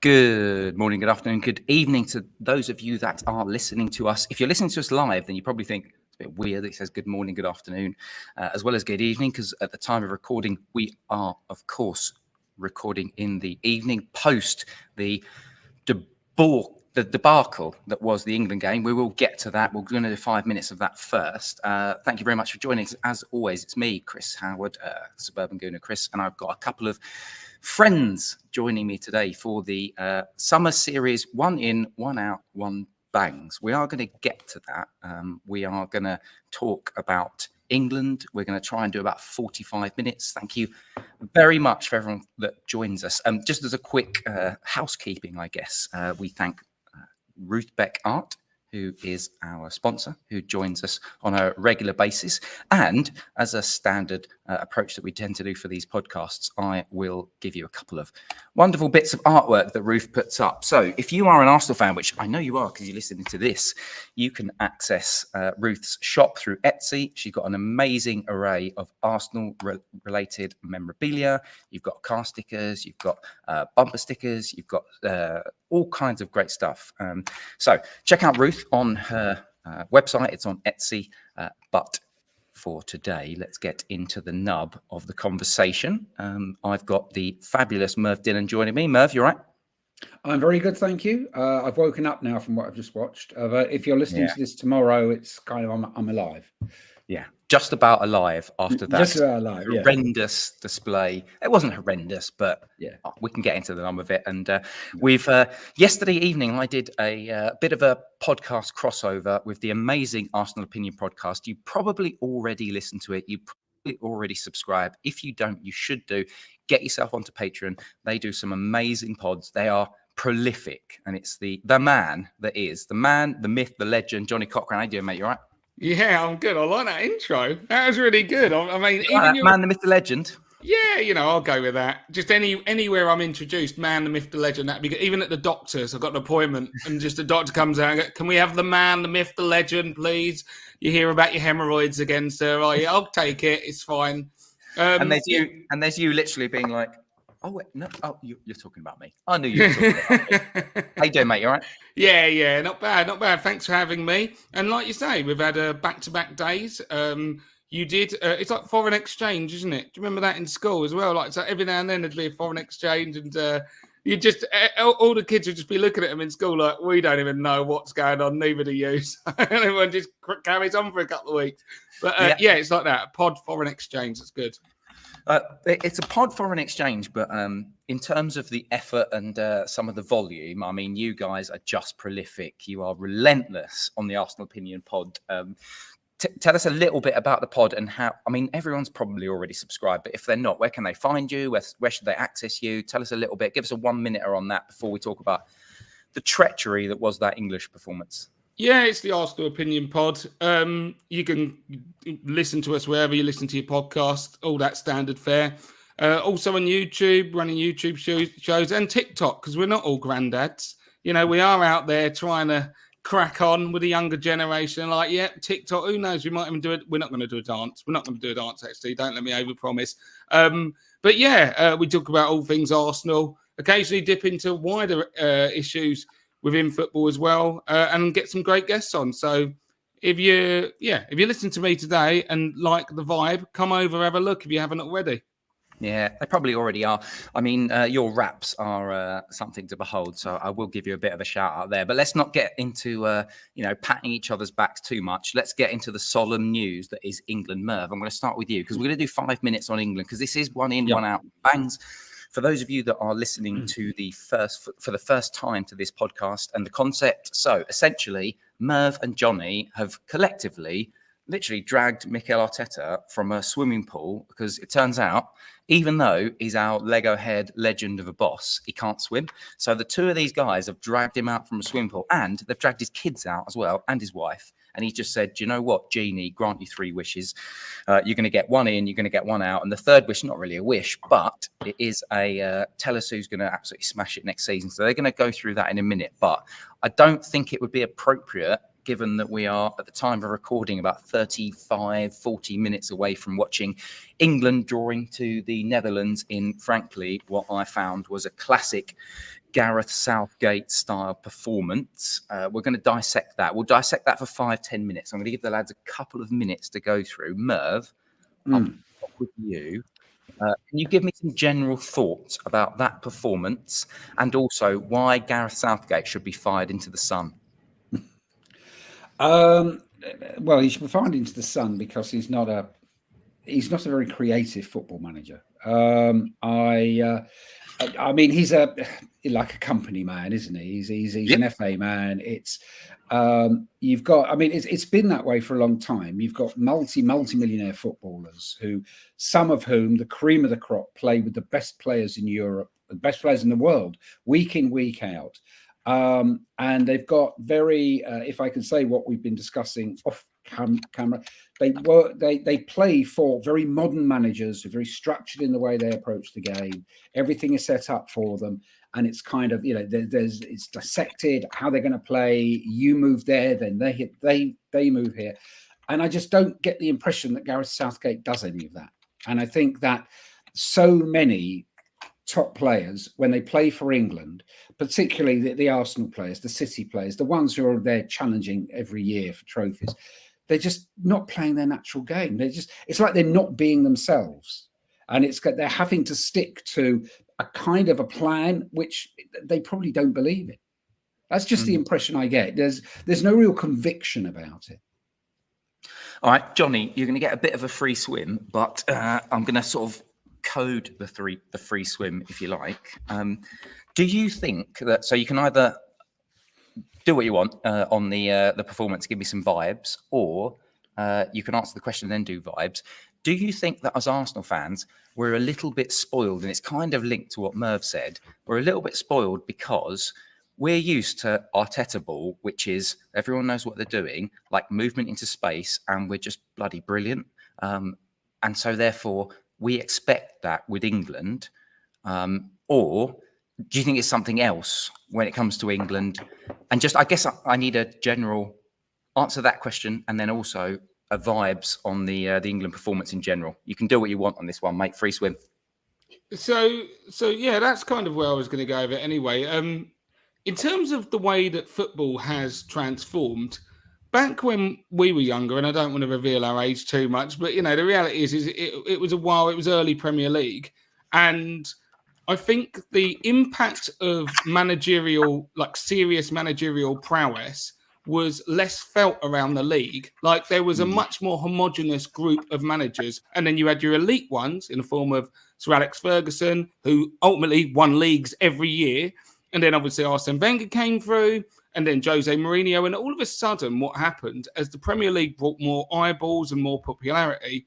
Good morning, good afternoon, good evening to those of you that are listening to us. If you're listening to us live, then you probably think it's a bit weird that it says good morning, good afternoon, as well as good evening, because at the time of recording, we are, of course, recording in the evening post the debacle that was the England game. We will get to that. We're going to do 5 minutes of that first. Thank you very much for joining us. As always, it's me, Chris Howard, Suburban Gooner Chris, and I've got a couple of friends joining me today for the summer series, one in, one out, one bangs. We are going to get to that. We are going to talk about England. We're going to try and do about 45 minutes. Thank you very much for everyone that joins us. Just as a quick housekeeping, I guess, we thank Ruth Beck Art, who is our sponsor, who joins us on a regular basis. And as a standard approach that we tend to do for these podcasts, I will give you a couple of wonderful bits of artwork that Ruth puts up. So if you are an Arsenal fan, which I know you are because you're listening to this, you can access Ruth's shop through Etsy. She's got an amazing array of Arsenal-related memorabilia. You've got car stickers, you've got bumper stickers, you've got all kinds of great stuff. So check out Ruth on her website. It's on Etsy. But for today, let's get into the nub of the conversation. I've got the fabulous Merv Dinnen joining me. Merv, you all right? I'm very good, thank you. I've woken up now from what I've just watched. If you're listening to this tomorrow, it's kind of I'm alive. Yeah, just about alive after that just about alive, horrendous display. It wasn't horrendous, but yeah, we can get into the nub of it. And we've yesterday evening, I did a bit of a podcast crossover with the amazing Arsenal Opinion podcast. You probably already listened to it. You probably already subscribe. If you don't, you should do. Get yourself onto Patreon. They do some amazing pods. They are prolific, and it's the man that is the man, the myth, the legend, Johnny Cochrane. How you doing, mate? You all right? Yeah, I'm good. I like that intro. That was really good. I mean, even man, the myth, the legend. Yeah, I'll go with that. Just anywhere I'm introduced, man, the myth, the legend. That'd be good. Even at the doctor's, I've got an appointment, and just the doctor comes out and goes, "Can we have the man, the myth, the legend, please? You hear about your hemorrhoids again, sir? Oh, yeah, I'll take it. It's fine." And there's you literally being like, "Oh wait, no, you're talking about me. I knew you were talking about me." How you doing, mate? You all right? Yeah, not bad. Thanks for having me. And like you say, we've had back-to-back days. You did. It's like foreign exchange, isn't it? Do you remember that in school as well? Like, so every now and then there'd be a foreign exchange, and you just all the kids would just be looking at them in school like, we don't even know what's going on. Neither do you. And everyone just carries on for a couple of weeks. But yeah, it's like that. A pod foreign exchange. That's good. It's a pod foreign exchange, but in terms of the effort and some of the volume, I mean, you guys are just prolific. You are relentless on the Arsenal Opinion pod. Tell us a little bit about the pod and how, I mean, everyone's probably already subscribed, but if they're not, where can they find you? Where should they access you? Tell us a little bit. Give us a 1 minute on that before we talk about the treachery that was that English performance. Yeah, it's the Arsenal Opinion Pod. You can listen to us wherever you listen to your podcast, all that standard fare. Also on YouTube, running YouTube shows and TikTok, because we're not all granddads. We are out there trying to crack on with the younger generation. Like, yeah, TikTok, who knows? We might even do it. We're not going to do a dance. We're not going to do a dance, actually. Don't let me overpromise. But yeah, we talk about all things Arsenal, occasionally dip into wider issues within football as well, and get some great guests on. So if you listen to me today and like the vibe, come over, have a look if you haven't already. Yeah, they probably already are. I mean, your raps are something to behold, so I will give you a bit of a shout out there. But let's not get into patting each other's backs too much. Let's get into the solemn news that is England. Merv, I'm going to start with you because we're going to do 5 minutes on England because this is one in, one out bangs. For those of you that are listening to for the first time to this podcast and the concept, so essentially, Merv and Johnny have collectively literally dragged Mikel Arteta from a swimming pool because it turns out, even though he's our Lego head legend of a boss, he can't swim. So the two of these guys have dragged him out from a swimming pool, and they've dragged his kids out as well, and his wife. And he's just said, do you know what, Genie, grant you 3 wishes. You're going to get one in, you're going to get one out. And the third wish, not really a wish, but it is a tell us who's going to absolutely smash it next season. So they're going to go through that in a minute. But I don't think it would be appropriate given that we are, at the time of recording, about 35, 40 minutes away from watching England drawing to the Netherlands in, frankly, what I found was a classic Gareth Southgate style performance. We're going to dissect that. We'll dissect that for 5-10 minutes. I'm going to give the lads a couple of minutes to go through. Merv, I'll start with you. Can you give me some general thoughts about that performance and also why Gareth Southgate should be fired into the sun? Well, he should be fired into the sun because he's not a very creative football manager. I mean, he's like a company man, isn't he? He's an FA man. It's you've got. I mean, it's been that way for a long time. You've got multi-millionaire footballers who, some of whom, the cream of the crop, play with the best players in Europe, the best players in the world, week in, week out. And they've got very, if I can say what we've been discussing off camera, they play for very modern managers who are very structured in the way they approach the game. Everything is set up for them, and it's kind of, it's dissected how they're going to play. You move there, then they move here, and I just don't get the impression that Gareth Southgate does any of that. And I think that so many top players, when they play for England, particularly the Arsenal players, the City players, the ones who are there challenging every year for trophies, they're just not playing their natural game. It's like they're not being themselves. And they're having to stick to a kind of a plan which they probably don't believe in. That's just the impression I get. There's no real conviction about it. All right, Johnny, you're going to get a bit of a free swim, but I'm going to sort of code the free swim, if you like. Do you think that, so you can either do what you want on the performance, give me some vibes, or you can answer the question and then do vibes. Do you think that as Arsenal fans, we're a little bit spoiled, and it's kind of linked to what Merv said, we're a little bit spoiled because we're used to Arteta ball, which is everyone knows what they're doing, like movement into space, and we're just bloody brilliant. And so therefore we expect that with England, or do you think it's something else when it comes to England? And just, I guess I need a general answer to that question, and then also a vibes on the England performance in general. You can do what you want on this one, mate. Free swim. So yeah, that's kind of where I was going to go with it anyway. In terms of the way that football has transformed, back when we were younger, and I don't want to reveal our age too much, but the reality is it was it was early Premier League, and I think the impact of managerial, like serious managerial prowess, was less felt around the league. Like there was a much more homogenous group of managers, and then you had your elite ones in the form of Sir Alex Ferguson, who ultimately won leagues every year, and then obviously Arsene Wenger came through, and then Jose Mourinho, and all of a sudden, what happened as the Premier League brought more eyeballs and more popularity,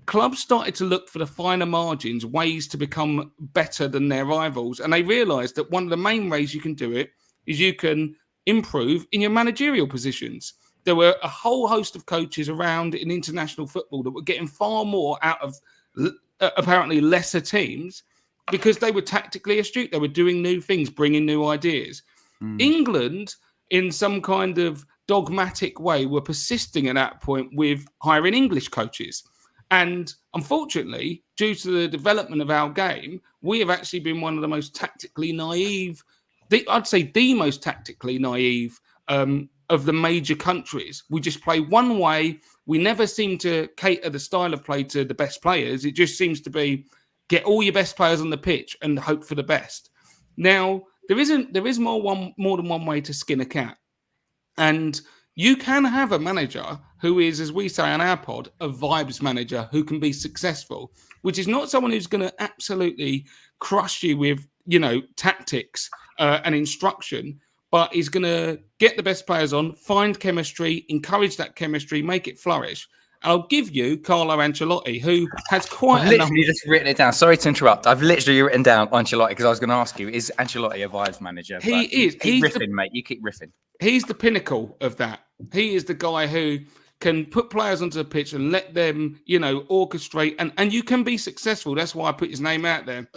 clubs started to look for the finer margins, ways to become better than their rivals. And they realised that one of the main ways you can do it is you can improve in your managerial positions. There were a whole host of coaches around in international football that were getting far more out of apparently lesser teams because they were tactically astute. They were doing new things, bringing new ideas. England, in some kind of dogmatic way, were persisting at that point with hiring English coaches. And unfortunately, due to the development of our game, we have actually been one of the most tactically naive, I'd say the most tactically naive of the major countries. We just play one way. We never seem to cater the style of play to the best players. It just seems to be get all your best players on the pitch and hope for the best. Now, there is more than one way to skin a cat. And you can have a manager who is, as we say on our pod, a vibes manager who can be successful, which is not someone who's going to absolutely crush you with, tactics and instruction, but is going to get the best players on, find chemistry, encourage that chemistry, make it flourish. I'll give you Carlo Ancelotti, who has quite I've literally just written it down. Sorry to interrupt. I've literally written down Ancelotti because I was going to ask you, is Ancelotti a vibes manager? He is. Keep riffing, mate. You keep riffing. He's the pinnacle of that. He is the guy who can put players onto the pitch and let them, orchestrate. And you can be successful. That's why I put his name out there.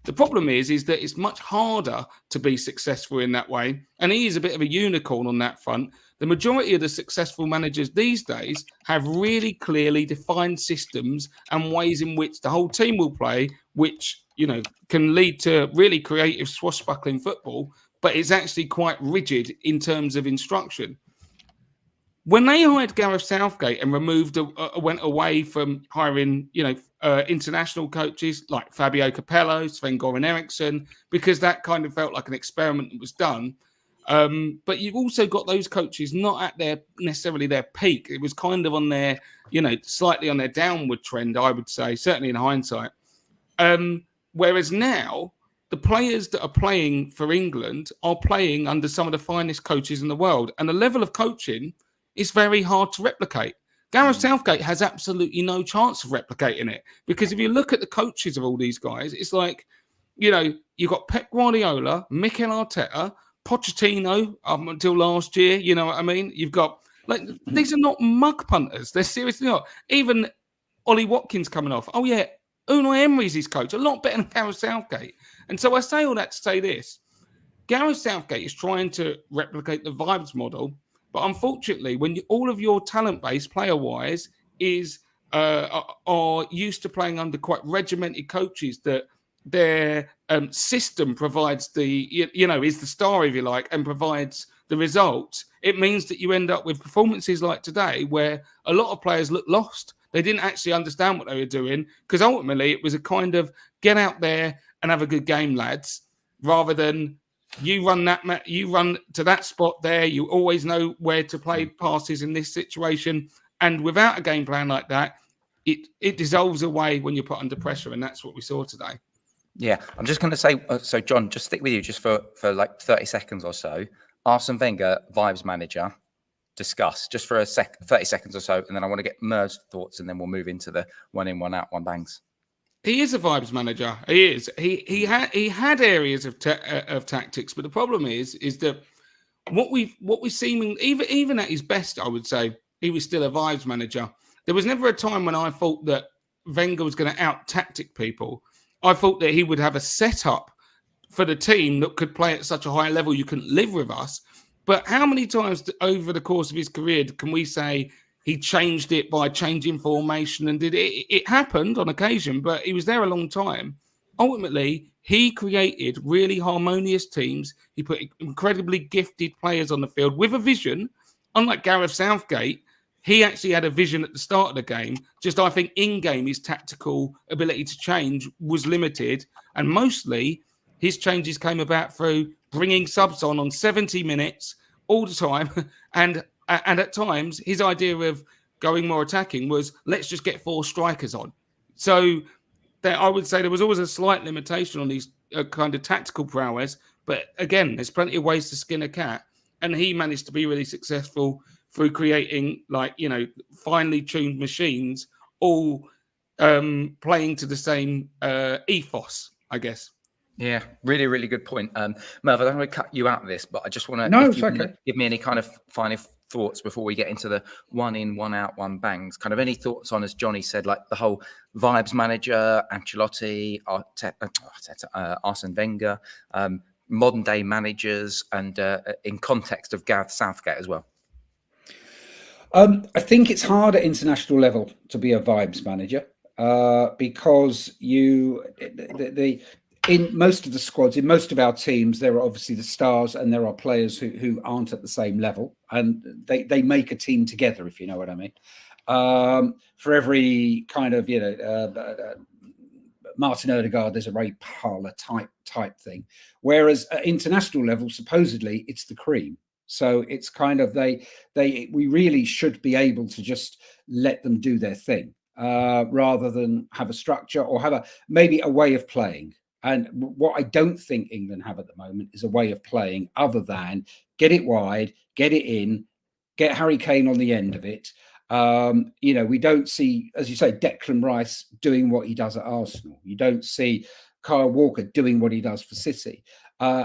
The problem is that it's much harder to be successful in that way. And he is a bit of a unicorn on that front. The majority of the successful managers these days have really clearly defined systems and ways in which the whole team will play, which, can lead to really creative swashbuckling football, but it's actually quite rigid in terms of instruction. When they hired Gareth Southgate and went away from hiring, international coaches like Fabio Capello, Sven-Goran Eriksson, because that kind of felt like an experiment that was done. But you've also got those coaches not at necessarily their peak. It was kind of on their, slightly on their downward trend, I would say, certainly in hindsight. Whereas now, the players that are playing for England are playing under some of the finest coaches in the world. And the level of coaching is very hard to replicate. Gareth Southgate has absolutely no chance of replicating it, because if you look at the coaches of all these guys, it's like, you've got Pep Guardiola, Mikel Arteta, Pochettino up until last year, you know what I mean? You've got, these are not mug punters. They're seriously not. Even Ollie Watkins coming off. Oh, yeah, Unai Emery's his coach. A lot better than Gareth Southgate. And so I say all that to say this. Gareth Southgate is trying to replicate the Vibes model, but unfortunately, when all of your talent base, player-wise, are used to playing under quite regimented coaches, that their system provides is the star, if you like, and provides the results, it means that you end up with performances like today where a lot of players look lost. They didn't actually understand what they were doing, because ultimately it was a kind of get out there and have a good game, lads, rather than you run to that spot there. You always know where to play passes in this situation. And without a game plan like that, it dissolves away when you're put under pressure. And that's what we saw today. Yeah, I'm just going to say, so John, just stick with you just for like 30 seconds or so. Arsene Wenger, Vibes manager, discuss just for 30 seconds or so. And then I want to get Merv's thoughts, and then we'll move into the one in, one out, one bangs. He is a Vibes manager. He is. He had areas of tactics, but the problem is that what we've seen, even at his best, I would say, he was still a Vibes manager. There was never a time when I thought that Wenger was going to out tactic people. I thought that he would have a setup for the team that could play at such a high level you couldn't live with us. But how many times over the course of his career can we say he changed it by changing formation and did it? It happened on occasion, but he was there a long time. Ultimately, he created really harmonious teams. He put incredibly gifted players on the field with a vision. Unlike Gareth Southgate, he actually had a vision at the start of the game. Just, I think, in-game, his tactical ability to change was limited. And mostly, his changes came about through bringing subs on 70 minutes all the time. And at times, his idea of going more attacking was, let's just get 4 strikers on. So I would say there was always a slight limitation on these kind of tactical prowess. But again, there's plenty of ways to skin a cat. And he managed to be really successful through creating, finely tuned machines, all playing to the same ethos, I guess. Yeah, really, really good point. Merv, I don't want to cut you out of this, but I just want to, No, it's okay. Give me any kind of final thoughts before we get into the one in, one out, one bangs. Kind of any thoughts on, as Johnny said, like the whole Vibes manager, Ancelotti, Arsene Wenger, modern day managers, and in context of Gareth Southgate as well. I think it's hard at international level to be a Vibes manager because in most of the squads, in most of our teams, there are obviously the stars and there are players who aren't at the same level, and they make a team together, if you know what I mean. For every kind of Martin Odegaard, there's a Ray Parlour type thing, whereas at international level, supposedly it's the cream. So it's kind of we really should be able to just let them do their thing rather than have a structure or have maybe a way of playing. And what I don't think England have at the moment is a way of playing other than get it wide, get it in, get Harry Kane on the end of it. We don't see, as you say, Declan Rice doing what he does at Arsenal. You don't see Kyle Walker doing what he does for City.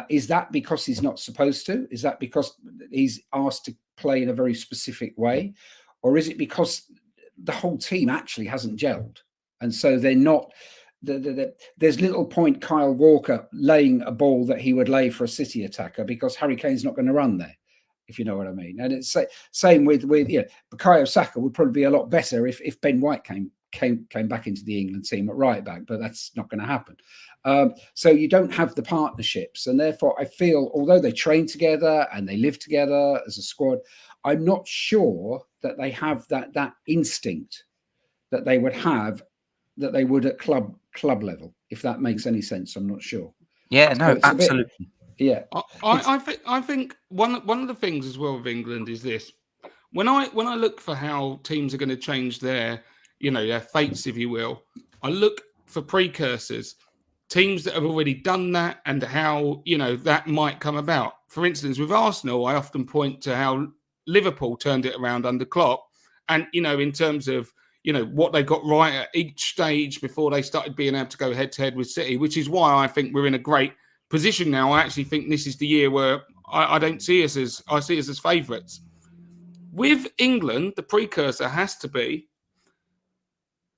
Is that because he's not supposed to? Is that because he's asked to play in a very specific way? Or is it because the whole team actually hasn't gelled? And so they're not there's little point Kyle Walker laying a ball that he would lay for a City attacker because Harry Kane's not going to run there, if you know what I mean. And it's same with Bukayo Saka would probably be a lot better if Ben White came back into the England team at right back, but that's not going to happen. So you don't have the partnerships, and therefore I feel, although they train together and they live together as a squad, I'm not sure that they have that instinct that they would have, that they would at club level, if that makes any sense. I'm not sure. Yeah, no, absolutely. I think one of the things as well with England is this: when I look for how teams are going to change their fates, if you will, I look for precursors, teams that have already done that, and how that might come about. For instance, with Arsenal, I often point to how Liverpool turned it around under Klopp, and in terms of what they got right at each stage before they started being able to go head to head with City, which is why I think we're in a great position now. I actually think this is the year where I see us as favourites. With England, the precursor has to be,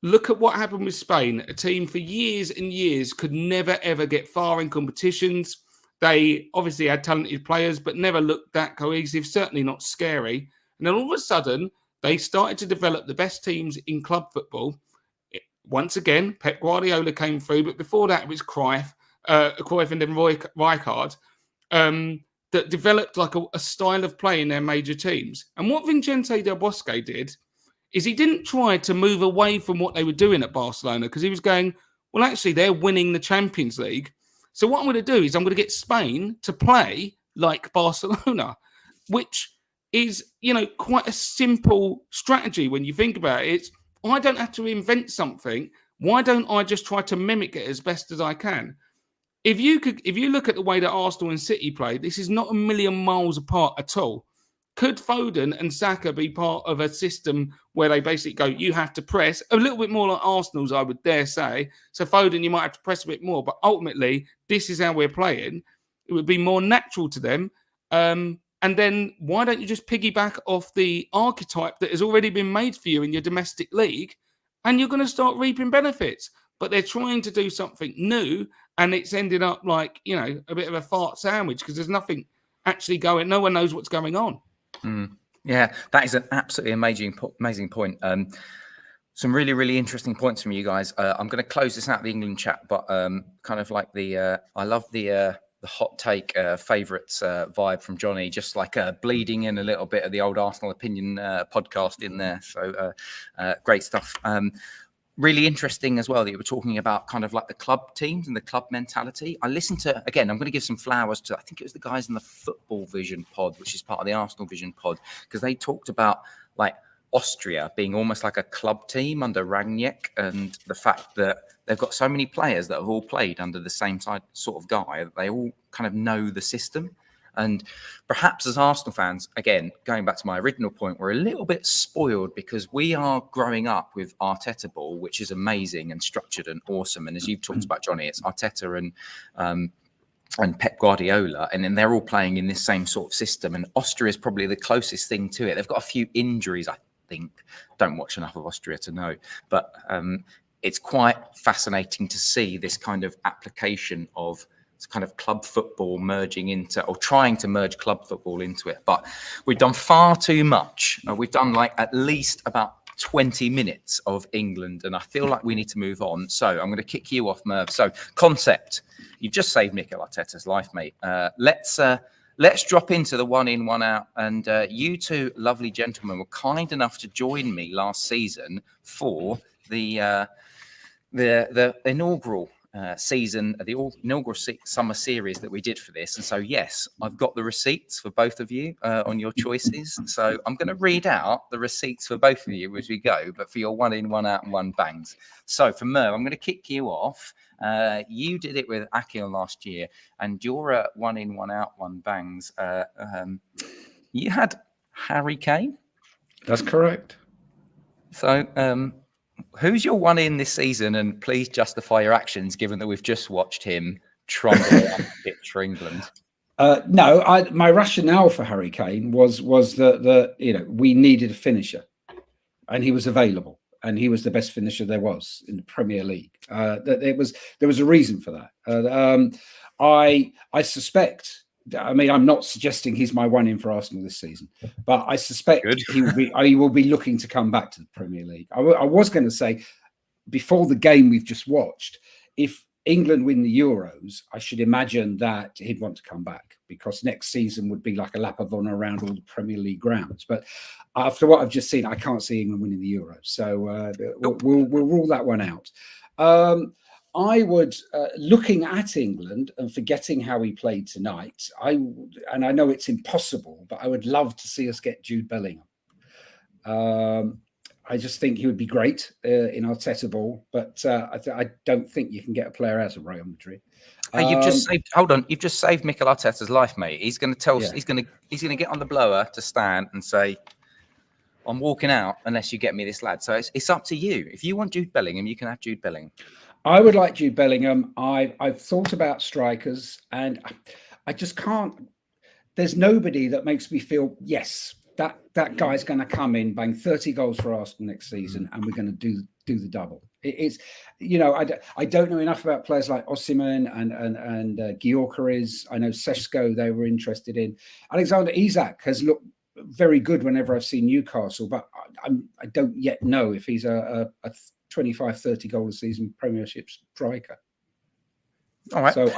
look at what happened with Spain. A team for years and years could never, ever get far in competitions. They obviously had talented players, but never looked that cohesive, certainly not scary. And then all of a sudden, they started to develop the best teams in club football. Once again, Pep Guardiola came through, but before that, it was Cruyff and then Rijkaard, that developed like a style of play in their major teams. And what Vicente Del Bosque did is he didn't try to move away from what they were doing at Barcelona, because he was going, well, actually, they're winning the Champions League. So what I'm going to do is I'm going to get Spain to play like Barcelona, which is, quite a simple strategy when you think about it. It's, I don't have to invent something. Why don't I just try to mimic it as best as I can? If you look at the way that Arsenal and City play, this is not a million miles apart at all. Could Foden and Saka be part of a system where they basically go, you have to press a little bit more like Arsenal's, I would dare say. So Foden, you might have to press a bit more, but ultimately, this is how we're playing. It would be more natural to them. And then why don't you just piggyback off the archetype that has already been made for you in your domestic league, and you're going to start reaping benefits? But they're trying to do something new, and it's ended up like, a bit of a fart sandwich, because there's nothing actually going. No one knows what's going on. Yeah, that is an absolutely amazing point. Some really, really interesting points from you guys. I'm going to close this out, the England chat, but kind of like I love the hot take favourites vibe from Johnny, just like bleeding in a little bit of the old Arsenal opinion podcast in there. So great stuff. Really interesting as well that you were talking about kind of like the club teams and the club mentality. I listened to, again, I'm going to give some flowers to, I think it was the guys in the Football Vision pod, which is part of the Arsenal Vision pod, because they talked about like Austria being almost like a club team under Rangnick, and the fact that they've got so many players that have all played under the same sort of guy, that they all kind of know the system. And perhaps as Arsenal fans, again, going back to my original point, we're a little bit spoiled because we are growing up with Arteta ball, which is amazing and structured and awesome. And as you've talked about, Johnny, it's Arteta and Pep Guardiola, and then they're all playing in this same sort of system. And Austria is probably the closest thing to it. They've got a few injuries, I think. Don't watch enough of Austria to know. But it's quite fascinating to see this kind of application of kind of club football merging into, or trying to merge club football into it. But we've done far too much. We've done like at least about 20 minutes of England, and I feel like we need to move on. So I'm going to kick you off, Merv. So concept, you've just saved Mikel Arteta's life, mate. Let's drop into the one in, one out. And you two lovely gentlemen were kind enough to join me last season for the inaugural season, the inaugural summer series that we did for this. And so, yes, I've got the receipts for both of you on your choices. So I'm going to read out the receipts for both of you as we go, but for your one in, one out, and one bangs. So for Merv, I'm going to kick you off. You did it with Akil last year, and your one in, one out, one bangs. You had Harry Kane. That's correct. So, who's your one in this season? And please justify your actions, given that we've just watched him trundle around the pitch for England. No, my rationale for Harry Kane was that we needed a finisher, and he was available. and he was the best finisher there was in the Premier League. There was a reason for that. I suspect. I mean, I'm not suggesting he's my one in for Arsenal this season, but I suspect he will be looking to come back to the Premier League. I was going to say before the game we've just watched, if England win the Euros, I should imagine that he'd want to come back, because next season would be like a lap of honour around all the Premier League grounds. But after what I've just seen, I can't see England winning the Euros. So we'll rule that one out. I would, looking at England and forgetting how he played tonight, and I know it's impossible, but I would love to see us get Jude Bellingham. I just think he would be great in Arteta ball, but I don't think you can get a player out of Real Madrid. Hey, you've just saved Mikel Arteta's life, mate. He's going to tell us, he's going to get on the blower to Stan and say, I'm walking out unless you get me this lad. So it's up to you. If you want Jude Bellingham, you can have Jude Bellingham. I would like Jude Bellingham. I've thought about strikers, and I just can't. There's nobody that makes me feel, yes, that guy's going to come in, bang 30 goals for Arsenal next season, and we're going to do the double. It's, I don't know enough about players like Osimhen and Gyökeres. I know Šeško they were interested in. Alexander Isak has looked very good whenever I've seen Newcastle, but I don't yet know if he's a 25, 30 goal a season Premiership striker. All right. So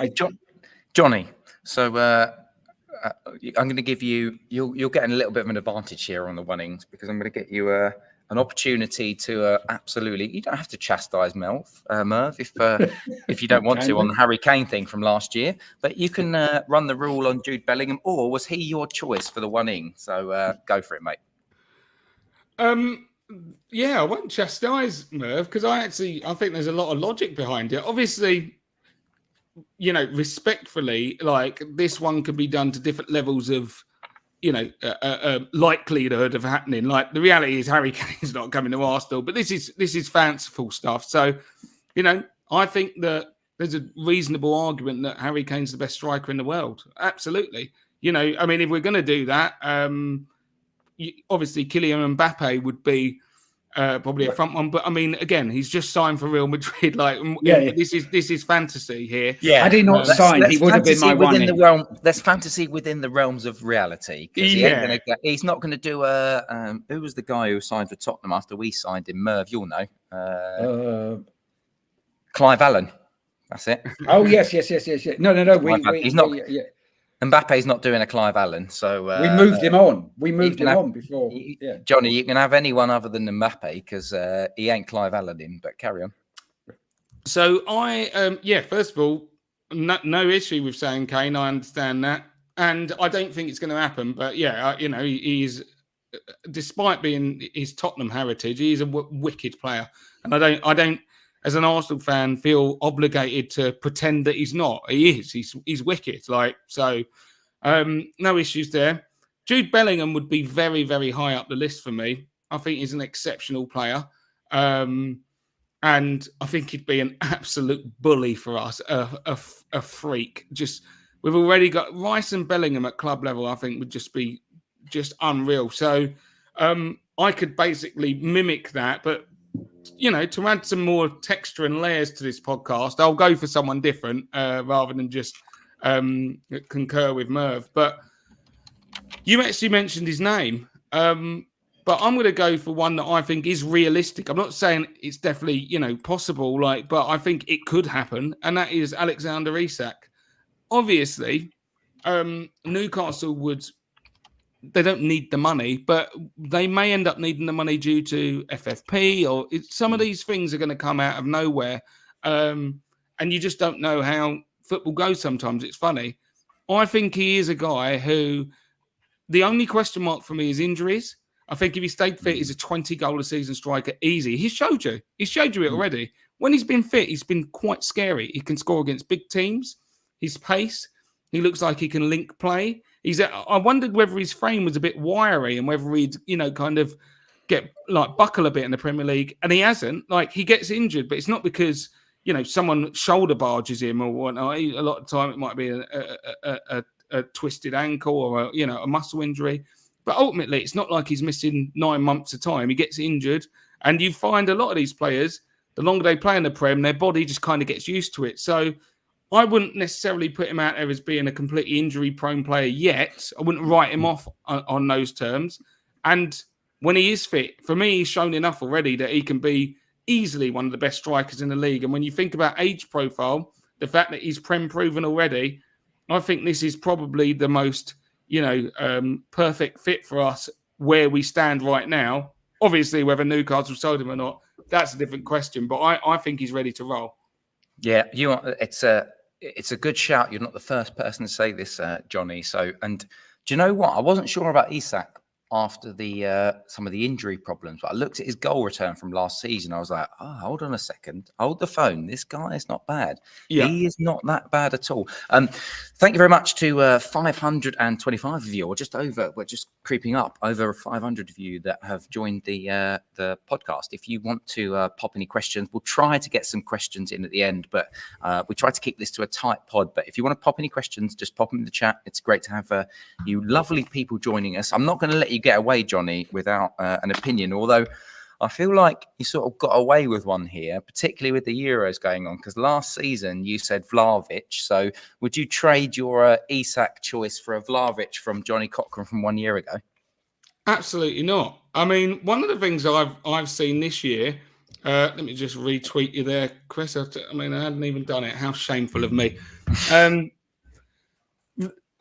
Johnny. So I'm going to give you. You're getting a little bit of an advantage here on the one-ings, because I'm going to get you an opportunity to absolutely. You don't have to chastise Merv if you don't want to on the Harry Kane thing from last year, but you can run the rule on Jude Bellingham. Or was he your choice for the one-ing? So go for it, mate. Yeah, I won't chastise Merv, because I think there's a lot of logic behind it. Obviously, respectfully, like, this one could be done to different levels of, likelihood of happening. Like, the reality is Harry Kane's not coming to Arsenal, but this is fanciful stuff. So, I think that there's a reasonable argument that Harry Kane's the best striker in the world. Absolutely. If we're going to do that, obviously Kylian Mbappe would be probably a front one, but again, he's just signed for Real Madrid. Like, this is fantasy here. Yeah, had he not signed, he would have been my one. There's fantasy within the realms of reality. He's not going to do who was the guy who signed for Tottenham after we signed him? Merv, you'll know. Clive Allen. That's it. Oh yes. No. He's not. Mbappe's not doing a Clive Allen, so we moved him on. Before. Johnny, you can have anyone other than Mbappe, because he ain't Clive Allen in. But carry on. So first of all, no issue with saying Kane. I understand that, and I don't think it's going to happen. But he's, despite being his Tottenham heritage, he's a wicked player, and I don't. As an Arsenal fan, feel obligated to pretend that he's not. He is. He's wicked. Like, so, no issues there. Jude Bellingham would be very, very high up the list for me. I think he's an exceptional player, and I think he'd be an absolute bully for us, a freak. We've already got Rice and Bellingham at club level. I think would just be unreal. So, I could basically mimic that, but. To add some more texture and layers to this podcast, I'll go for someone different rather than just concur with Merv. But you actually mentioned his name. But I'm going to go for one that I think is realistic. I'm not saying it's definitely, possible, but I think it could happen. And that is Alexander Isak. Obviously, Newcastle they don't need the money, but they may end up needing the money due to FFP, or some of these things are going to come out of nowhere. And you just don't know how football goes sometimes. It's funny. I think he is a guy who, the only question mark for me is injuries. I think if he stayed fit, he's a 20-goal a season striker, easy. He showed you it already. When he's been fit, he's been quite scary. He can score against big teams. His pace, he looks like he can link play. I wondered whether his frame was a bit wiry and whether he'd, kind of buckle a bit in the Premier League. And he hasn't. He gets injured, but it's not because, someone shoulder barges him or whatnot. A lot of time it might be a twisted ankle or a muscle injury. But ultimately, it's not like he's missing 9 months of time. He gets injured And you find a lot of these players, the longer they play in the Prem, their body just kind of gets used to it. So I wouldn't necessarily put him out there as being a completely injury-prone player yet. I wouldn't write him off on those terms. And when he is fit, for me, he's shown enough already that he can be easily one of the best strikers in the league. And when you think about age profile, the fact that he's Prem proven already, I think this is probably the most, perfect fit for us where we stand right now. Obviously, whether Newcastle sold him or not, that's a different question. But I think he's ready to roll. Yeah, it's a good shout. You're not the first person to say this, Johnny. So, and do you know what? I wasn't sure about Isak after the some of the injury problems, but I looked at his goal return from last season. I was like, oh, hold on a second, hold the phone. This guy is not bad. Yeah. He is not that bad at all. Thank you very much to 525 of you, or just over. We're just creeping up over 500 of you that have joined the podcast. If you want to pop any questions, we'll try to get some questions in at the end, but we try to keep this to a tight pod. But if you want to pop any questions, just pop them in the chat. It's great to have you lovely people joining us. I'm not going to let you get away, Johnny, without an opinion, although I feel like you sort of got away with one here, particularly with the Euros going on, because last season you said Vlahovic. So would you trade your Isak choice for a Vlahovic from Johnny Cochrane from 1 year ago? Absolutely not. I mean, one of the things I've seen this year, let me just retweet you there, Chris. I hadn't even done it. How shameful of me.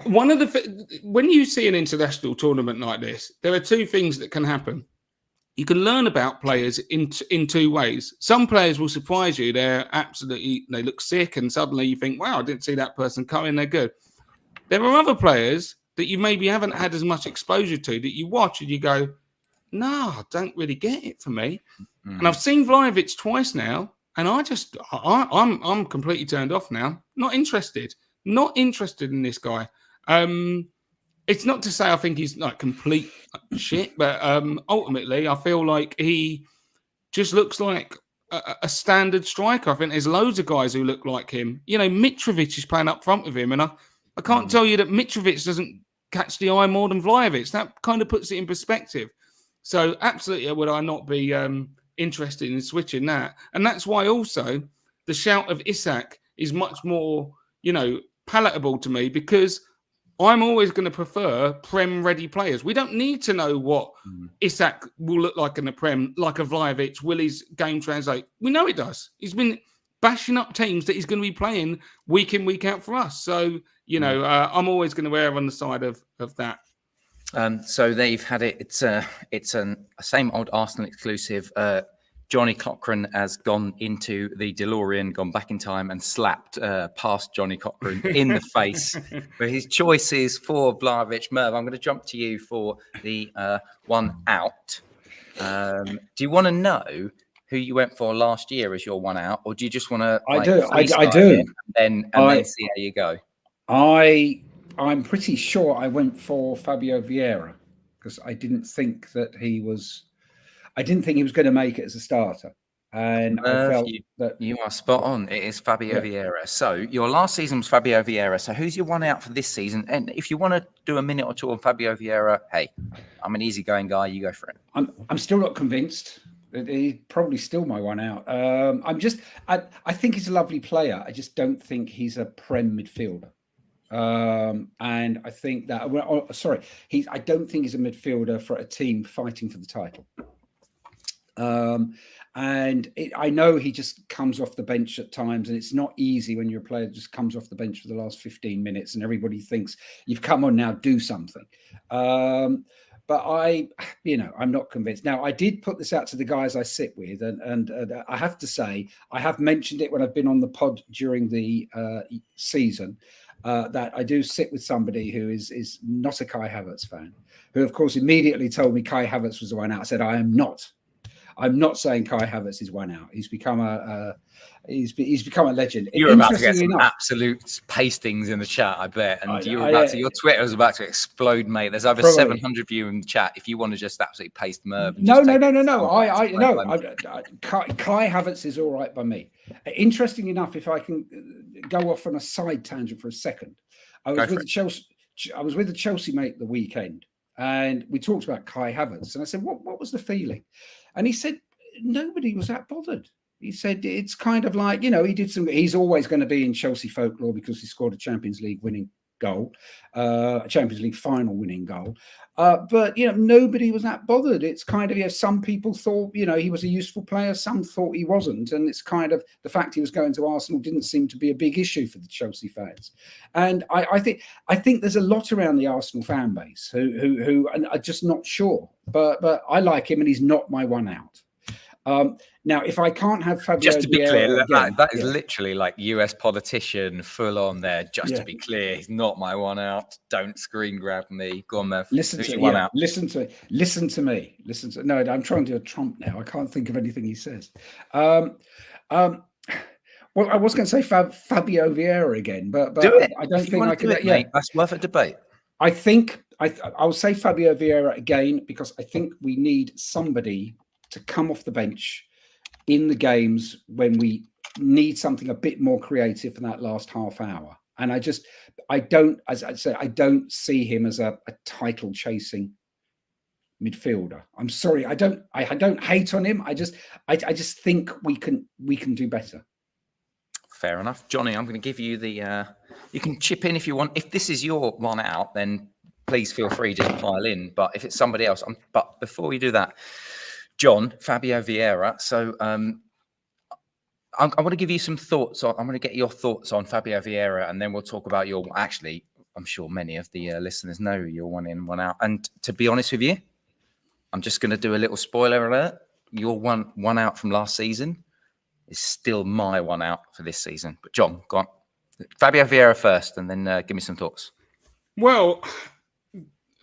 When you see an international tournament like this, there are two things that can happen. You can learn about players in two ways. Some players will surprise you. They look sick, and suddenly you think, wow, I didn't see that person coming. They're good. There are other players that you maybe haven't had as much exposure to that you watch and you go, no, I don't really get it for me. Mm. And I've seen Vlahovic twice now, and I'm completely turned off now. Not interested in this guy. It's not to say I think he's like complete shit, but ultimately I feel like he just looks like a standard striker. I think there's loads of guys who look like him. Mitrovic is playing up front with him, and I can't tell you that Mitrovic doesn't catch the eye more than Vlahovic. That kind of puts it in perspective. So absolutely would I not be interested in switching that. And that's why also the shout of Isak is much more, palatable to me, because I'm always going to prefer Prem-ready players. We don't need to know what Isak will look like in the Prem, like a Vlahovic. Will his game translate? We know it does. He's been bashing up teams that he's going to be playing week in, week out for us. So, I'm always going to err on the side of that. So they've had it. It's a same old Arsenal exclusive. Johnny Cochrane has gone into the DeLorean, gone back in time and slapped past Johnny Cochrane in the face for his choices for Vlahovic. Merv, I'm going to jump to you for the one out. Do you want to know who you went for last year as your one out, or do you just want to? I do. And then see how you go. I'm pretty sure I went for Fabio Vieira because I didn't think he was going to make it as a starter. And I felt that you are spot on. It is Fabio Vieira. So your last season was Fabio Vieira. So who's your one out for this season? And if you want to do a minute or two on Fabio Vieira, hey, I'm an easygoing guy. You go for it. I'm still not convinced. He's probably still my one out. I think he's a lovely player. I just don't think he's a Prem midfielder. And I think that I don't think he's a midfielder for a team fighting for the title. I know he just comes off the bench at times, and it's not easy when you're a player that just comes off the bench for the last 15 minutes and everybody thinks you've come on now, do something. But I'm not convinced. Now, I did put this out to the guys I sit with, and I have to say, I have mentioned it when I've been on the pod during the season, that I do sit with somebody who is not a Kai Havertz fan, who, of course, immediately told me Kai Havertz was the one out. I said, I'm not saying Kai Havertz is one out. He's become a legend. You're about to get some absolute pastings in the chat, I bet. And your Twitter was about to explode, mate. There's over 700 of you in the chat. If you want to just absolutely paste Merv. No. Kai Havertz is all right by me. Interesting enough, if I can go off on a side tangent for a second, I was with the Chelsea mate the weekend, and we talked about Kai Havertz, and I said, "What was the feeling?" And he said, nobody was that bothered. He said it's kind of like, he's always going to be in Chelsea folklore because he scored a Champions League winning goal, a Champions League final winning goal. But nobody was that bothered. It's kind of, some people thought, he was a useful player. Some thought he wasn't. And it's kind of the fact he was going to Arsenal didn't seem to be a big issue for the Chelsea fans. And I think there's a lot around the Arsenal fan base who are just not sure. But I like him, and he's not my one out. Now, if I can't have Fabio, just to be Vieira clear, again, that is literally like US politician full on there. Just to be clear, he's not my one out. Don't screen grab me. Go on, Merv. Listen to me. No, I'm trying to do a Trump now. I can't think of anything he says. Well, I was going to say Fabio Vieira again, but do it. I don't think I can. Mate, that's worth a debate. I think I'll say Fabio Vieira again because I think we need somebody to come off the bench in the games when we need something a bit more creative for that last half hour. And I don't, as I said, I don't see him as a title chasing midfielder. I'm sorry. I don't hate on him. I just think we can do better. Fair enough. Johnny, I'm going to give you you can chip in if you want. If this is your one out, then please feel free to pile in. But if it's somebody else, but before we do that, John, Fabio Vieira. So I want to give you some thoughts on. I'm going to get your thoughts on Fabio Vieira, and then we'll talk about your. Actually, I'm sure many of the listeners know your one in, one out. And to be honest with you, I'm just going to do a little spoiler alert. Your one out from last season is still my one out for this season. But John, go on. Fabio Vieira first, and then give me some thoughts. Well,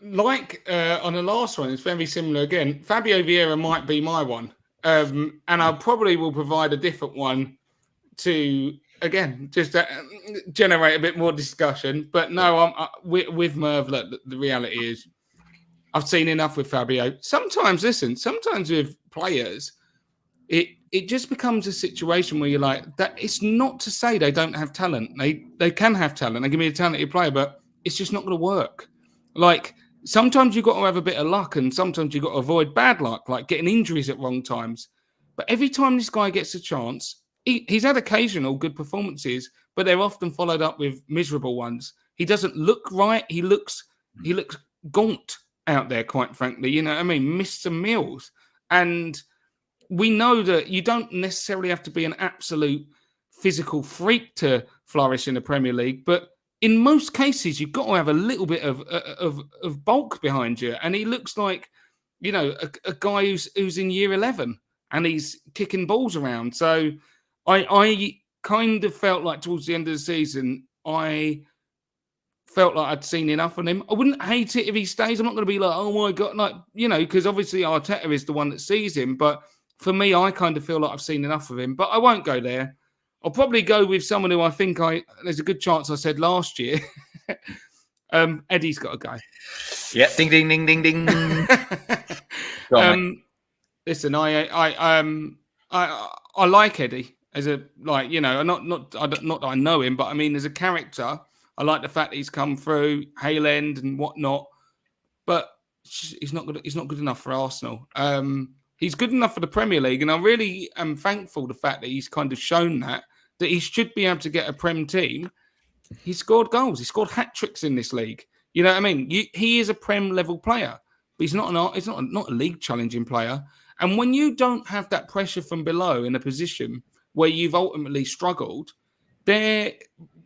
like on the last one, it's very similar again. Fabio Vieira might be my one. And I probably will provide a different one to, again, just generate a bit more discussion. But no, with Merv, the reality is I've seen enough with Fabio. Sometimes with players, it just becomes a situation where you're like, that. It's not to say they don't have talent. They can have talent. They can be a talented player, but it's just not going to work. Like, sometimes you've got to have a bit of luck, and sometimes you've got to avoid bad luck, like getting injuries at wrong times. But every time this guy gets a chance, he's had occasional good performances, but they're often followed up with miserable ones. He doesn't look right. He looks gaunt out there, quite frankly. You know what I mean? Missed some meals. And we know that you don't necessarily have to be an absolute physical freak to flourish in the Premier League, but in most cases, you've got to have a little bit of bulk behind you. And he looks like, a guy who's in year 11 and he's kicking balls around. So I kind of felt like towards the end of the season, I felt like I'd seen enough of him. I wouldn't hate it if he stays. I'm not going to be like, oh my God, because obviously Arteta is the one that sees him. But for me, I kind of feel like I've seen enough of him. But I won't go there. I'll probably go with someone who I think there's a good chance I said last year. Eddie's got to go. Yeah, ding, ding, ding, ding, ding. Listen, I like Eddie as not that I know him, but I mean as a character, I like the fact that he's come through Hale End and whatnot. But he's not good enough for Arsenal. He's good enough for the Premier League, and I really am thankful the fact that he's kind of shown that he should be able to get a Prem team. He scored goals. He scored hat-tricks in this league. You know what I mean? He is a Prem level player, but he's not a league challenging player. And when you don't have that pressure from below in a position where you've ultimately struggled, there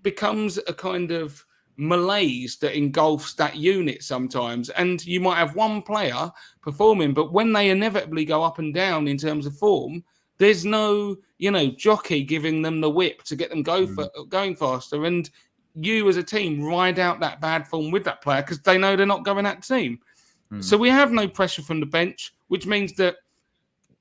becomes a kind of malaise that engulfs that unit sometimes. And you might have one player performing, but when they inevitably go up and down in terms of form, there's no, jockey giving them the whip to get them going faster. And you as a team ride out that bad form with that player because they know they're not going that team. So we have no pressure from the bench, which means that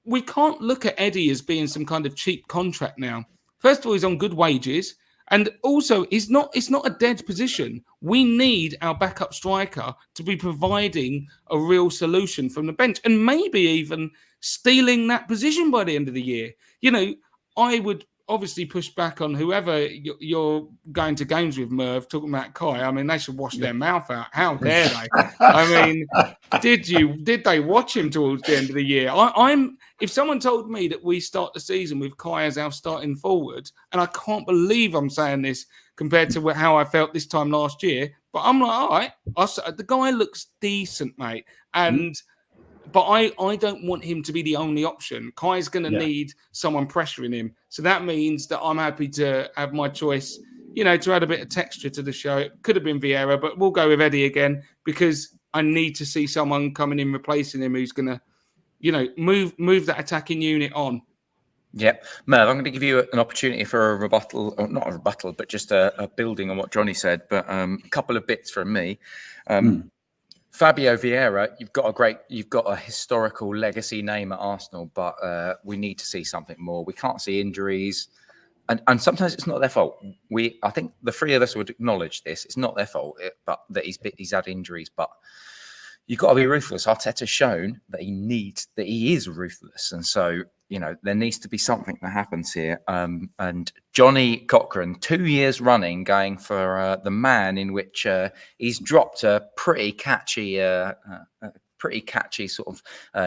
we can't look at Eddie as being some kind of cheap contract now. First of all, he's on good wages. And also, it's not a dead position. We need our backup striker to be providing a real solution from the bench and maybe even stealing that position by the end of the year. I would obviously push back on whoever you're going to games with, Merv, talking about Kai. I mean, they should wash their mouth out. How dare they? I mean, did they watch him towards the end of the year? If someone told me that we start the season with Kai as our starting forward, and I can't believe I'm saying this compared to how I felt this time last year, but I'm like, all right, the guy looks decent, mate. But I don't want him to be the only option. Kai's going to need someone pressuring him. So that means that I'm happy to have my choice, to add a bit of texture to the show. It could have been Vieira, but we'll go with Eddie again because I need to see someone coming in replacing him who's going to, move that attacking unit on. Yep. Merv, I'm going to give you an opportunity for a rebuttal, or not a rebuttal, but just a building on what Johnny said. But a couple of bits from me. Fabio Vieira, you've got a historical legacy name at Arsenal, but we need to see something more. We can't see injuries, and sometimes it's not their fault. I think the three of us would acknowledge this. It's not their fault, but that he's had injuries. But you've got to be ruthless. Arteta's shown that he is ruthless, and so there needs to be something that happens here. And Johnny Cochrane, 2 years running, going for the man in which he's dropped a pretty catchy sort of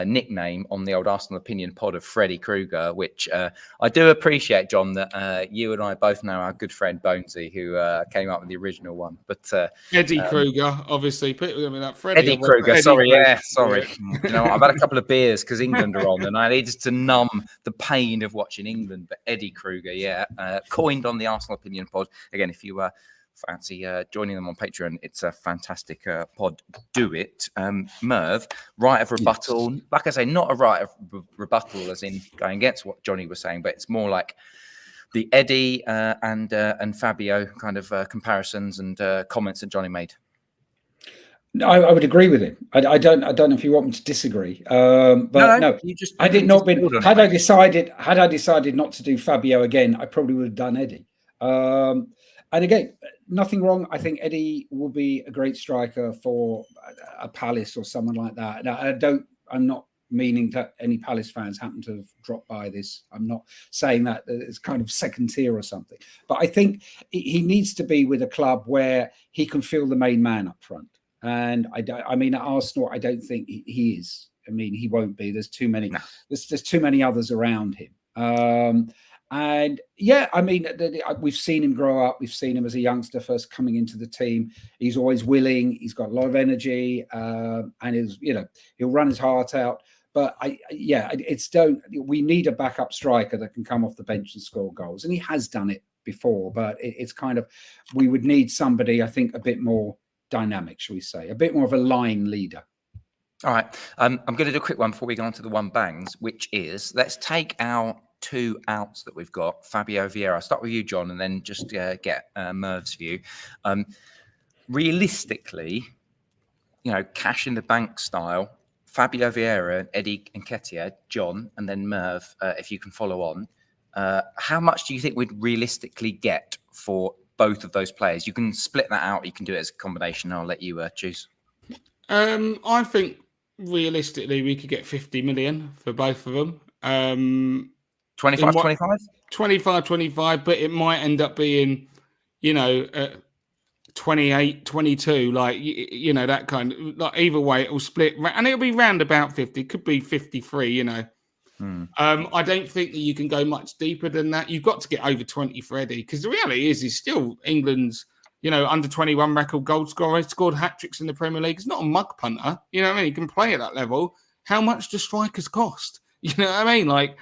nickname on the old Arsenal Opinion pod of Freddy Krueger, which I do appreciate, John, that you and I both know our good friend Bonesy, who came up with the original one. But Eddie Krueger, obviously. Freddie, Eddie Krueger, sorry. Yeah. I've had a couple of beers because England are on, and I needed to numb the pain of watching England. But Eddie Krueger, coined on the Arsenal Opinion pod. Again, if you fancy joining them on Patreon, it's a fantastic pod. Do it. Merv, right of rebuttal. Yes. Like I say, not a right of rebuttal as in going against what Johnny was saying, but it's more like the Eddie and Fabio kind of comparisons and comments that Johnny made. No, I would agree with him. I don't know if you want me to disagree, but no, I did not. Had I decided not to do Fabio again, I probably would have done Eddie. And again, nothing wrong. I think Eddie will be a great striker for a Palace or someone like that. And I'm not meaning that any Palace fans happen to have dropped by this. I'm not saying that it's kind of second tier or something. But I think he needs to be with a club where he can feel the main man up front. And I mean, at Arsenal, I don't think he is. I mean, he won't be. There's too many. There's too many others around him. And I mean, we've seen him grow up. We've seen him as a youngster first coming into the team. He's always willing. He's got a lot of energy, and he'll run his heart out. But we need a backup striker that can come off the bench and score goals, and he has done it before. But it's kind of, we would need somebody, I think, a bit more dynamic, shall we say, a bit more of a line leader. All right, I'm going to do a quick one before we go on to the one bangs, which is, let's take our 2 outs that we've got. Fabio Vieira, I'll start with you, John, and then just get Merv's view. Realistically, cash in the bank style, Fabio Vieira, Eddie Nketiah, John, and then Merv, if you can follow on. How much do you think we'd realistically get for both of those players? You can split that out. You can do it as a combination. I'll let you choose. I think realistically we could get 50 million for both of them. 25, but it might end up being, 28, 22, that kind of, like, either way it will split, and it'll be round about 50. It could be 53, I don't think that you can go much deeper than that. You've got to get over 20 for Eddie, because the reality is he's still England's, under 21 record goal scorer. He scored hat-tricks in the Premier League. He's not a mug punter. You know what I mean? He can play at that level. How much do strikers cost? You know what I mean? Like,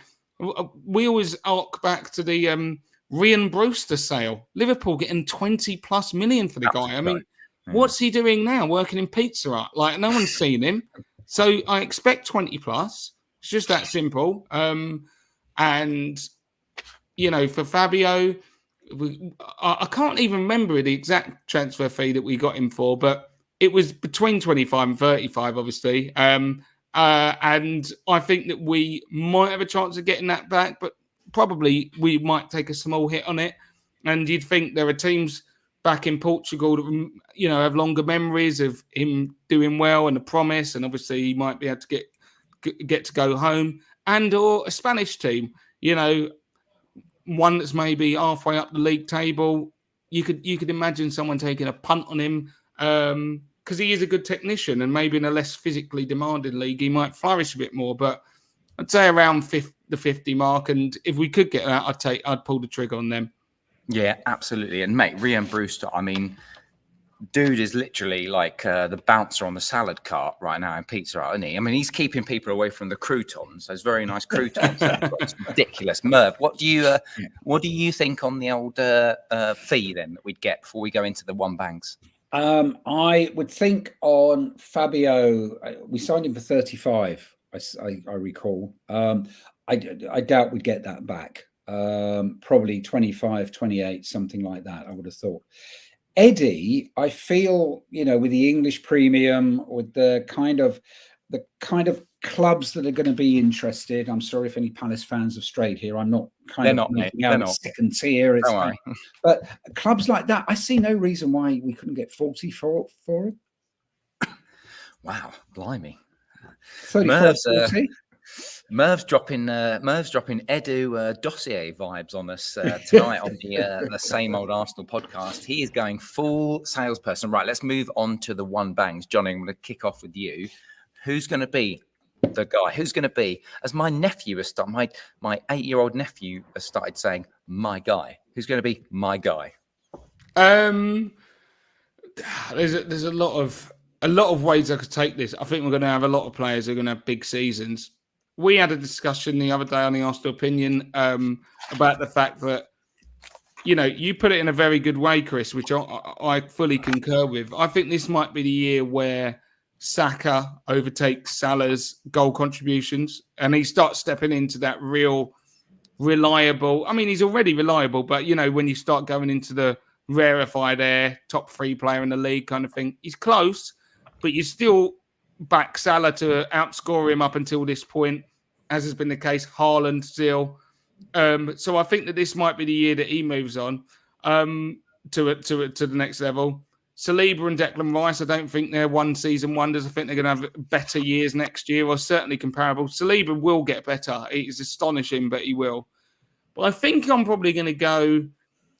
we always arc back to the Ryan Brewster sale. Liverpool getting 20 plus million for the guy. I mean, what's he doing now? Working in Pizza Hut? Like, no one's seen him. So I expect 20 plus. It's just that simple. And, for Fabio, I can't even remember the exact transfer fee that we got him for, but it was between 25 and 35, obviously. And I think that we might have a chance of getting that back, but probably we might take a small hit on it. And you'd think there are teams back in Portugal that, have longer memories of him doing well and the promise, and obviously he might be able to get to go home, and or a Spanish team. one that's maybe halfway up the league table. You could imagine someone taking a punt on him because he is a good technician, and maybe in a less physically demanding league he might flourish a bit more. But I'd say around the 50 mark, and if we could get that, I'd pull the trigger on them. Yeah, absolutely. And mate, Rhian Brewster, I mean, dude is literally like the bouncer on the salad cart right now in Pizza Hut, isn't he? I mean, he's keeping people away from the croutons, those very nice croutons. It's ridiculous. Merv, what do you think on the old fee then that we'd get before we go into the one bangs? I would think on Fabio, we signed him for 35. I recall. I doubt we'd get that back. Probably 25, 28, something like that. I would have thought. Eddie, I feel, with the English premium, with the kind of clubs that are going to be interested. I'm sorry if any Palace fans have strayed here. I'm not making out a second tier. It's Don't worry. But clubs like that, I see no reason why we couldn't get 40 for it. Wow, blimey. 35, 40. Merv's dropping Edu dossier vibes on us tonight on the Same Old Arsenal podcast. He is going full salesperson. Right, let's move on to the one bangs. Johnny, I'm going to kick off with you. Who's going to be the guy? Who's going to be, as my nephew has started, my 8-year-old nephew has started saying, my guy. Who's going to be my guy? There's a lot of ways I could take this. I think we're going to have a lot of players who are going to have big seasons. We had a discussion the other day on the Arsenal Opinion about the fact that, you put it in a very good way, Chris, which I fully concur with. I think this might be the year where Saka overtakes Salah's goal contributions and he starts stepping into that real reliable. I mean, he's already reliable, but, when you start going into the rarefied air, top 3 player in the league kind of thing, he's close, but you still back Salah to outscore him up until this point, as has been the case. Haaland still. So I think that this might be the year that he moves on to the next level. Saliba and Declan Rice, I don't think they're one-season wonders. I think they're going to have better years next year, or certainly comparable. Saliba will get better. It's astonishing, but he will. But I think I'm probably going to go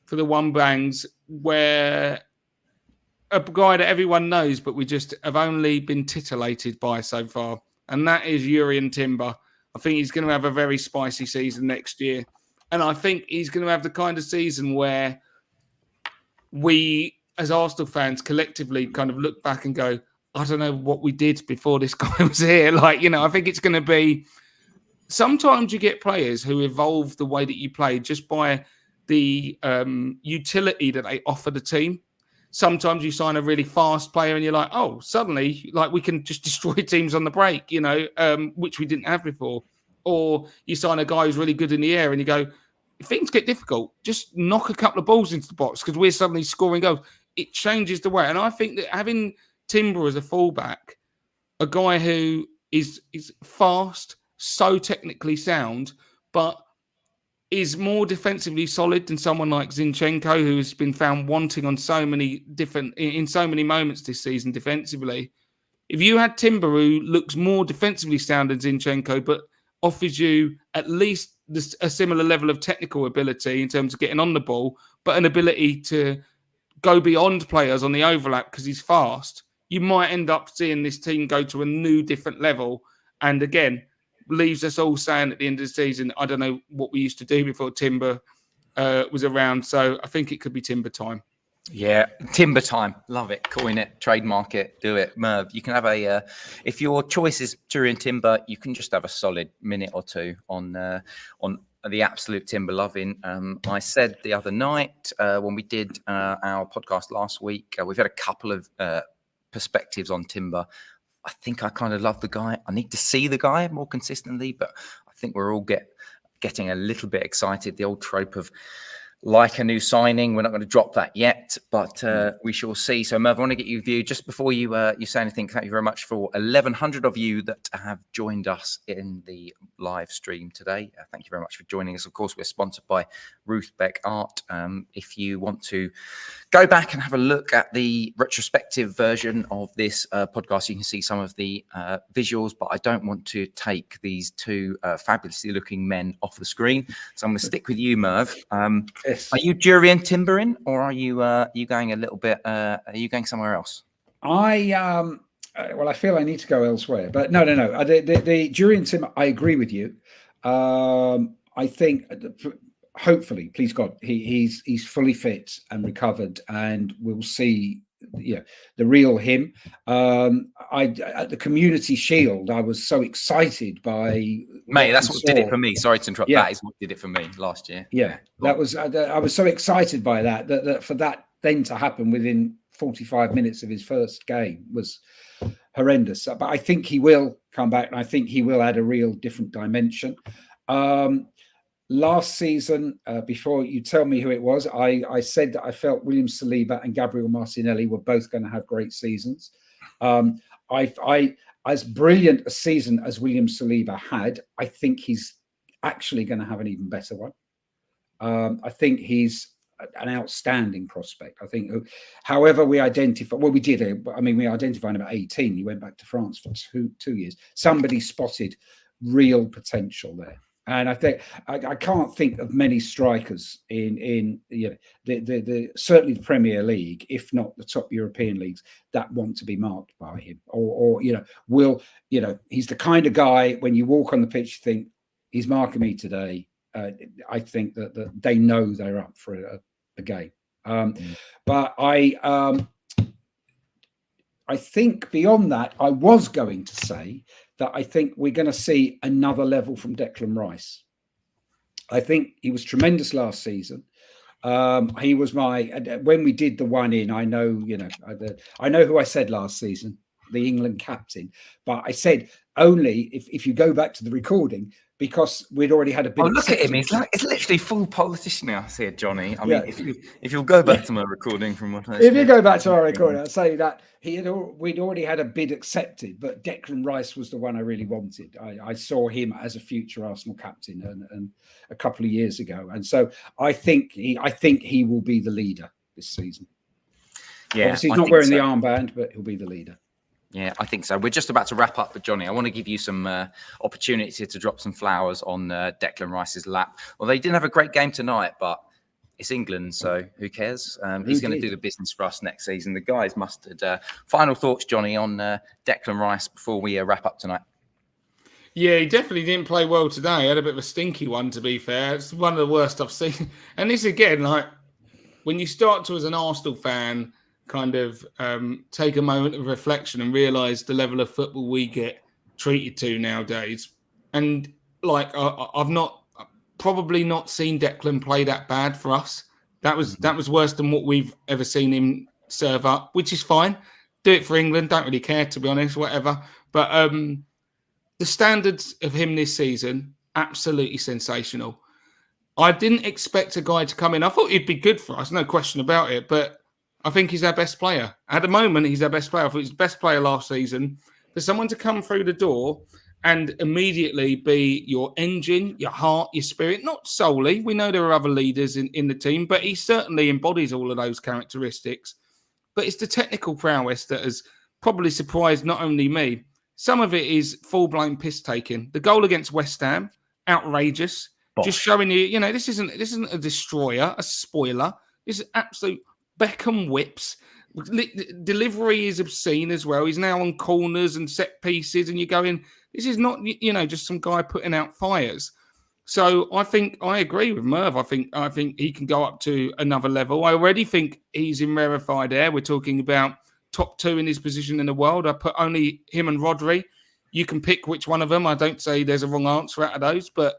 for the one bangs where a guy that everyone knows, but we just have only been titillated by so far, and that is Jurrien Timber. I think he's going to have a very spicy season next year, and I think he's going to have the kind of season where we, as Arsenal fans, collectively kind of look back and go, I don't know what we did before this guy was here. I think it's going to be, sometimes you get players who evolve the way that you play just by the utility that they offer the team. Sometimes you sign a really fast player and you're like, oh, suddenly, we can just destroy teams on the break, which we didn't have before. Or you sign a guy who's really good in the air and you go, if things get difficult, just knock a couple of balls into the box because we're suddenly scoring goals. It changes the way. And I think that having Timber as a fullback, a guy who is fast, so technically sound, but is more defensively solid than someone like Zinchenko, who has been found wanting on so many moments this season defensively. If you had Timber, who looks more defensively sound than Zinchenko, but offers you at least a similar level of technical ability in terms of getting on the ball, but an ability to go beyond players on the overlap because he's fast, you might end up seeing this team go to a new, different level. And again, leaves us all saying at the end of the season, I don't know what we used to do before Timber was around. So I think it could be Timber time. Yeah, Timber time. Love it. Coin it, trademark it, do it. Merv, you can have if your choice is Jurrien Timber, you can just have a solid minute or two on the absolute Timber loving. I said the other night when we did our podcast last week, we've had a couple of perspectives on Timber. I think I kind of love the guy. I need to see the guy more consistently, but I think we're all getting a little bit excited. The old trope of like a new signing. We're not going to drop that yet, but we shall see. So, Merv, I want to get your view just before you say anything. Thank you very much for 1,100 of you that have joined us in the live stream today. Thank you very much for joining us. Of course, we're sponsored by Ruth Beck Art. If you want to go back and have a look at the retrospective version of this podcast, you can see some of the visuals, but I don't want to take these two fabulously looking men off the screen. So I'm going to stick with you, Merv. Yes. Are you Jurien Timbering, or are you going a little bit, are you going somewhere else? Well, I feel I need to go elsewhere, but no. The Jurien Tim, I agree with you. I think, hopefully, please God, he's fully fit and recovered, and we'll see, the real him. At the Community Shield, I was so excited by. Mate, that's what did it for me. Sorry to interrupt. Yeah. That is what did it for me last year. Yeah, that was. I was so excited by that for that then to happen within 45 minutes of his first game was horrendous. But I think he will come back, and I think he will add a real different dimension. Last season, before you tell me who it was, I said that I felt William Saliba and Gabriel Martinelli were both going to have great seasons. As brilliant a season as William Saliba had, I think he's actually going to have an even better one. I think he's an outstanding prospect. I think, however we identify, well, we did. I mean, we identified him at 18. He went back to France for two years. Somebody spotted real potential there. And I think I can't think of many strikers in the certainly the Premier League, if not the top European leagues, that want to be marked by him, or he's the kind of guy when you walk on the pitch, you think he's marking me today. I think that they know they're up for a game. But I think beyond that, I was going to say that I think we're going to see another level from Declan Rice. I think he was tremendous last season. He was when we did the one in, I know who I said last season, the England captain, but I said only if you go back to the recording, because we'd already had a bit. Oh, look at him! It's literally full politician now. I see it, Johnny. I mean, if you'll go back to my recording from what I said. If you go back to our recording, I'll say that we'd already had a bid accepted, but Declan Rice was the one I really wanted. I saw him as a future Arsenal captain, and a couple of years ago, and so I think he will be the leader this season. Yeah, obviously he's not wearing the armband, but he'll be the leader. Yeah, I think so. We're just about to wrap up, but Johnny, I want to give you some opportunity to drop some flowers on Declan Rice's lap. Well, they didn't have a great game tonight, but it's England, so who cares? He's going to do the business for us next season. The guys mustered. Final thoughts, Johnny, on Declan Rice before we wrap up tonight? Yeah, he definitely didn't play well today. He had a bit of a stinky one, to be fair. It's one of the worst I've seen. And this, again, like, when you start to, as an Arsenal fan, kind of take a moment of reflection and realise the level of football we get treated to nowadays. And like I've probably not seen Declan play that bad for us. That was worse than what we've ever seen him serve up, which is fine. Do it for England. Don't really care, to be honest, whatever. But the standards of him this season, absolutely sensational. I didn't expect a guy to come in. I thought he'd be good for us, no question about it, but I think he's our best player. At the moment, he's our best player. I thought he was the best player last season. For someone to come through the door and immediately be your engine, your heart, your spirit, not solely. We know there are other leaders in the team, but he certainly embodies all of those characteristics. But it's the technical prowess that has probably surprised not only me. Some of it is full-blown piss-taking. The goal against West Ham, outrageous. Bosh. Just showing you, this isn't a destroyer, a spoiler. This is absolute Beckham whips. Delivery is obscene as well. He's now on corners and set pieces, and you're going, this is not, just some guy putting out fires. So I think I agree with Merv. I think he can go up to another level. I already think he's in rarefied air. We're talking about top two in his position in the world. I put only him and Rodri. You can pick which one of them. I don't say there's a wrong answer out of those, but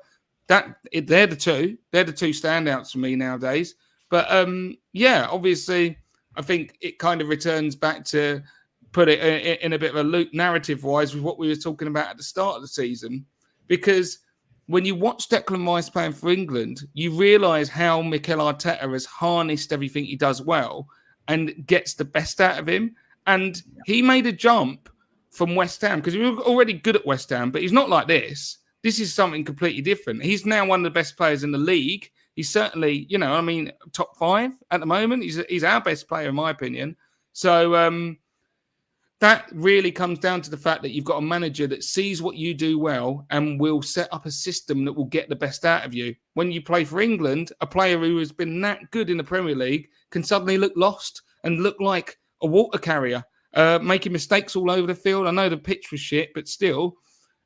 they're the two. They're the two standouts for me nowadays. But obviously, I think it kind of returns back to put it in a bit of a loop narrative-wise with what we were talking about at the start of the season. Because when you watch Declan Rice playing for England, you realise how Mikel Arteta has harnessed everything he does well and gets the best out of him. And he made a jump from West Ham because he was already good at West Ham, but he's not like this. This is something completely different. He's now one of the best players in the league. He's certainly, top 5 at the moment. He's our best player, in my opinion. So that really comes down to the fact that you've got a manager that sees what you do well and will set up a system that will get the best out of you. When you play for England, a player who has been that good in the Premier League can suddenly look lost and look like a water carrier, making mistakes all over the field. I know the pitch was shit, but still,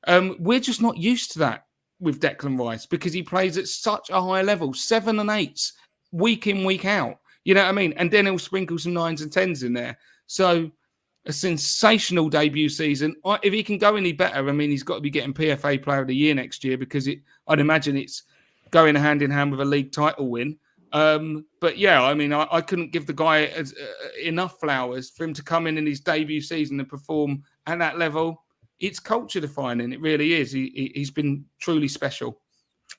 we're just not used to that with Declan Rice because he plays at such a high level, 7 and 8s, week in, week out. You know what I mean? And then he'll sprinkle some 9s and 10s in there. So a sensational debut season. If he can go any better, I mean, he's got to be getting PFA Player of the Year next year because I'd imagine it's going hand in hand with a league title win. But yeah, I mean, I couldn't give the guy enough flowers for him to come in his debut season and perform at that level. It's culture defining. It really is. He's been truly special.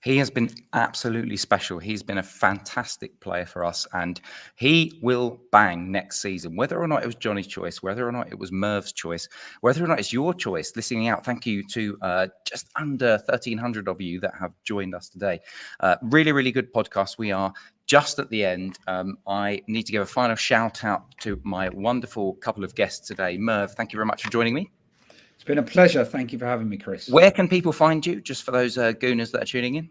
He has been absolutely special. He's been a fantastic player for us, and he will bang next season. Whether or not it was Johnny's choice, whether or not it was Merv's choice, whether or not it's your choice, listening out. Thank you to just under 1,300 of you that have joined us today. Really, really good podcast. We are just at the end. I need to give a final shout out to my wonderful couple of guests today. Merv, thank you very much for joining me. It's been a pleasure. Thank you for having me, Chris. Where can people find you, just for those Gooners that are tuning in?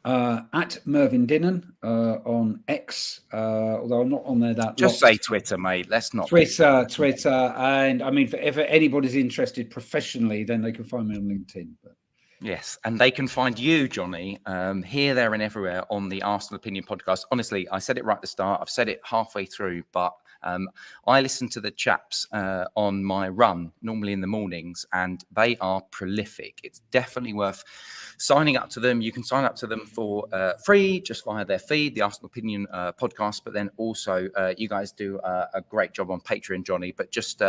At Merv in Dinnen on X, although I'm not on there that Just say Twitter, mate. Let's not. Twitter. And I mean, if anybody's interested professionally, then they can find me on LinkedIn. But. Yes, and they can find you, Johnny, here, there, and everywhere on the Arsenal Opinion podcast. Honestly, I said it right at the start. I've said it halfway through, but I listen to the chaps on my run, normally in the mornings, and they are prolific. It's definitely worth signing up to them. You can sign up to them for free, just via their feed, the Arsenal Opinion podcast. But then also, you guys do a great job on Patreon, Johnny. But just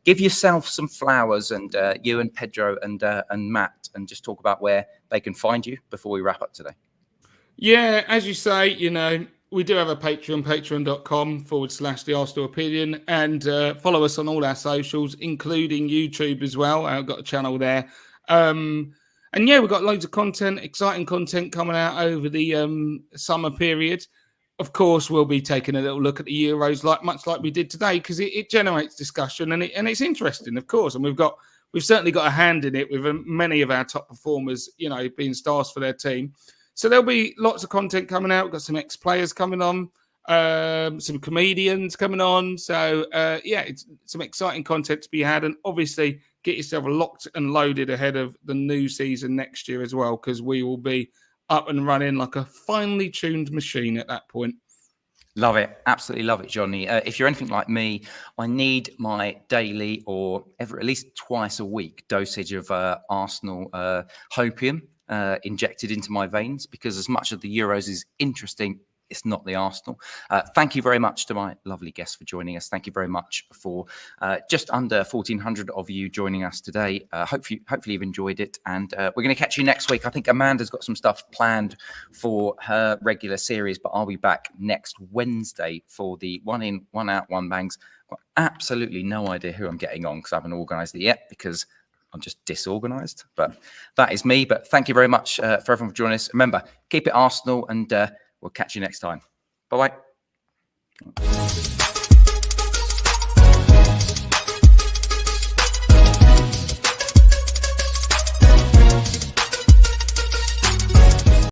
give yourself some flowers, and you and Pedro and Matt, and just talk about where they can find you before we wrap up today. Yeah, as you say, we do have a Patreon, patreon.com/the Arsenal Opinion, and follow us on all our socials, including YouTube as well. I've got a channel there. And yeah, we've got loads of content, exciting content coming out over the summer period. Of course, we'll be taking a little look at the Euros, much like we did today, because it generates discussion and it's interesting, of course. And we've certainly got a hand in it with many of our top performers, being stars for their team. So there'll be lots of content coming out. We've got some ex-players coming on, some comedians coming on. So, it's some exciting content to be had. And obviously, get yourself locked and loaded ahead of the new season next year as well, because we will be up and running like a finely tuned machine at that point. Love it. Absolutely love it, Johnny. If you're anything like me, I need my daily or at least twice a week dosage of Arsenal hopium injected into my veins, because as much as the Euros is interesting, it's not the Arsenal. Thank you very much to my lovely guests for joining us. Thank you very much for just under 1,400 of you joining us today. Hopefully you've enjoyed it. And we're going to catch you next week. I think Amanda's got some stuff planned for her regular series, but I'll be back next Wednesday for the One In, One Out, One Bangs. I've got absolutely no idea who I'm getting on because I haven't organised it yet, because I'm just disorganised. But that is me. But thank you very much for everyone for joining us. Remember, keep it Arsenal, and we'll catch you next time. Bye-bye.